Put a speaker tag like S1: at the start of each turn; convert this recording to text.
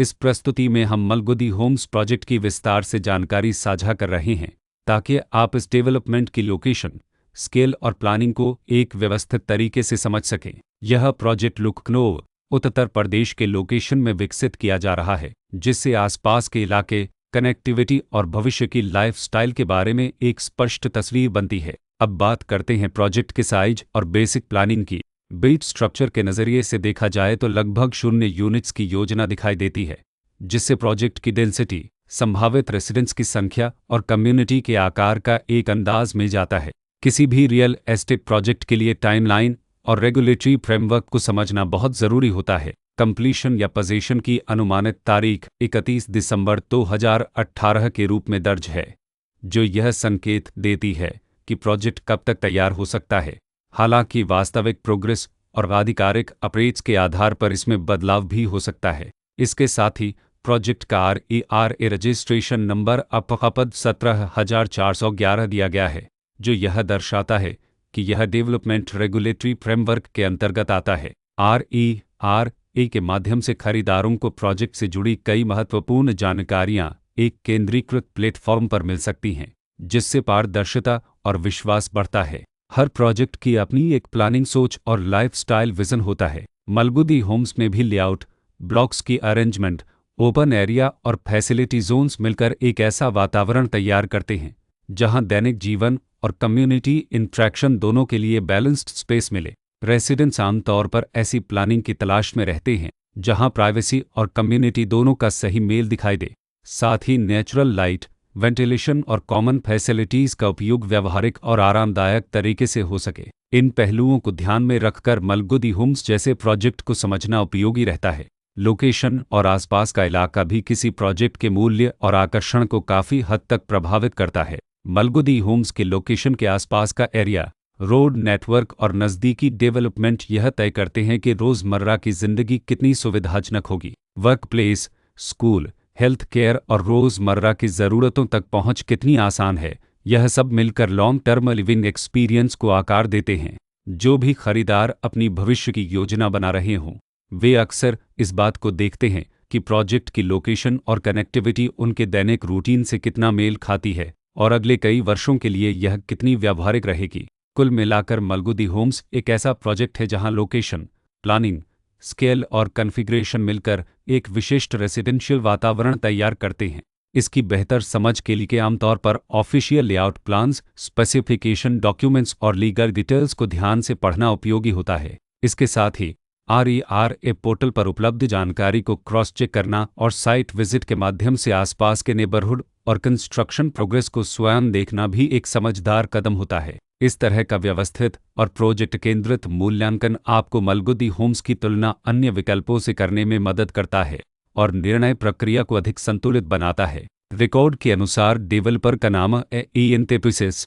S1: इस प्रस्तुति में हम मलगुदी होम्स प्रोजेक्ट की विस्तार से जानकारी साझा कर रहे हैं ताकि आप इस डेवलपमेंट की लोकेशन, स्केल और प्लानिंग को एक व्यवस्थित तरीके से समझ सकें। यह प्रोजेक्ट लखनऊ, उत्तर प्रदेश के लोकेशन में विकसित किया जा रहा है, जिससे आसपास के इलाके, कनेक्टिविटी और भविष्य की लाइफस्टाइल के बारे में एक स्पष्ट तस्वीर बनती है। अब बात करते हैं प्रोजेक्ट के साइज और बेसिक प्लानिंग की। बेट स्ट्रक्चर के नज़रिए से देखा जाए तो लगभग 0 यूनिट्स की योजना दिखाई देती है, जिससे प्रोजेक्ट की डेंसिटी, संभावित रेसिडेंट्स की संख्या और कम्युनिटी के आकार का एक अंदाज मिल जाता है। किसी भी रियल एस्टेट प्रोजेक्ट के लिए टाइमलाइन और रेगुलेटरी फ्रेमवर्क को समझना बहुत ज़रूरी होता है। कंप्लीशन या पोजीशन की अनुमानित तारीख 31 दिसंबर 2018 के रूप में दर्ज है, जो यह संकेत देती है कि प्रोजेक्ट कब तक तैयार हो सकता है। हालांकि वास्तविक प्रोग्रेस और आधिकारिक अपडेट्स के आधार पर इसमें बदलाव भी हो सकता है। इसके साथ ही प्रोजेक्ट का RERA रजिस्ट्रेशन नंबर अब 17,411 दिया गया है, जो यह दर्शाता है कि यह डेवलपमेंट रेगुलेटरी फ्रेमवर्क के अंतर्गत आता है। RERA के माध्यम से खरीदारों को प्रोजेक्ट से जुड़ी कई महत्वपूर्ण जानकारियां एक केंद्रीकृत प्लेटफॉर्म पर मिल सकती हैं, जिससे पारदर्शिता और विश्वास बढ़ता है। हर प्रोजेक्ट की अपनी एक प्लानिंग सोच और लाइफस्टाइल विजन होता है। मलगुदी होम्स में भी लेआउट, ब्लॉक्स की अरेंजमेंट, ओपन एरिया और फैसिलिटी जोन्स मिलकर एक ऐसा वातावरण तैयार करते हैं जहां दैनिक जीवन और कम्युनिटी इंट्रैक्शन दोनों के लिए बैलेंस्ड स्पेस मिले। रेसिडेंट्स आमतौर पर ऐसी प्लानिंग की तलाश में रहते हैं जहां प्राइवेसी और कम्युनिटी दोनों का सही मेल दिखाई दे। साथ ही नेचुरल लाइट, वेंटिलेशन और कॉमन फैसिलिटीज़ का उपयोग व्यावहारिक और आरामदायक तरीके से हो सके। इन पहलुओं को ध्यान में रखकर मलगुदी होम्स जैसे प्रोजेक्ट को समझना उपयोगी रहता है। लोकेशन और आसपास का इलाका भी किसी प्रोजेक्ट के मूल्य और आकर्षण को काफ़ी हद तक प्रभावित करता है। मलगुदी होम्स के लोकेशन के आसपास का एरिया, रोड नेटवर्क और नज़दीकी डेवलपमेंट यह तय करते हैं कि रोज़मर्रा की ज़िंदगी कितनी सुविधाजनक होगी। Work place, school, health care और रोज़मर्रा की ज़रूरतों तक पहुंच कितनी आसान है, यह सब मिलकर लॉन्ग टर्म लिविंग एक्सपीरियंस को आकार देते हैं। जो भी खरीदार अपनी भविष्य की योजना बना रहे हों, वे अक्सर इस बात को देखते हैं कि प्रोजेक्ट की लोकेशन और कनेक्टिविटी उनके दैनिक रूटीन से कितना मेल खाती है और अगले कई वर्षों के लिए यह कितनी व्यावहारिक रहेगी। कुल मिलाकर मलगुदी होम्स एक ऐसा प्रोजेक्ट है जहां लोकेशन, प्लानिंग, स्केल और कॉन्फ़िगरेशन मिलकर एक विशिष्ट रेसिडेंशियल वातावरण तैयार करते हैं। इसकी बेहतर समझ के लिए आमतौर पर official layout plans, specification documents और लीगल डिटेल्स को ध्यान से पढ़ना उपयोगी होता है। इसके साथ ही RERA पोर्टल पर उपलब्ध जानकारी को क्रॉस चेक करना और साइट विजिट के माध्यम से आसपास के नेबरहुड और कंस्ट्रक्शन प्रोग्रेस को स्वयं देखना भी एक समझदार कदम होता है। इस तरह का व्यवस्थित और प्रोजेक्ट केंद्रित मूल्यांकन आपको मलगुदी होम्स की तुलना अन्य विकल्पों से करने में मदद करता है और निर्णय प्रक्रिया को अधिक संतुलित बनाता है। रिकॉर्ड के अनुसार डेवलपर का नाम एंटेपिसिस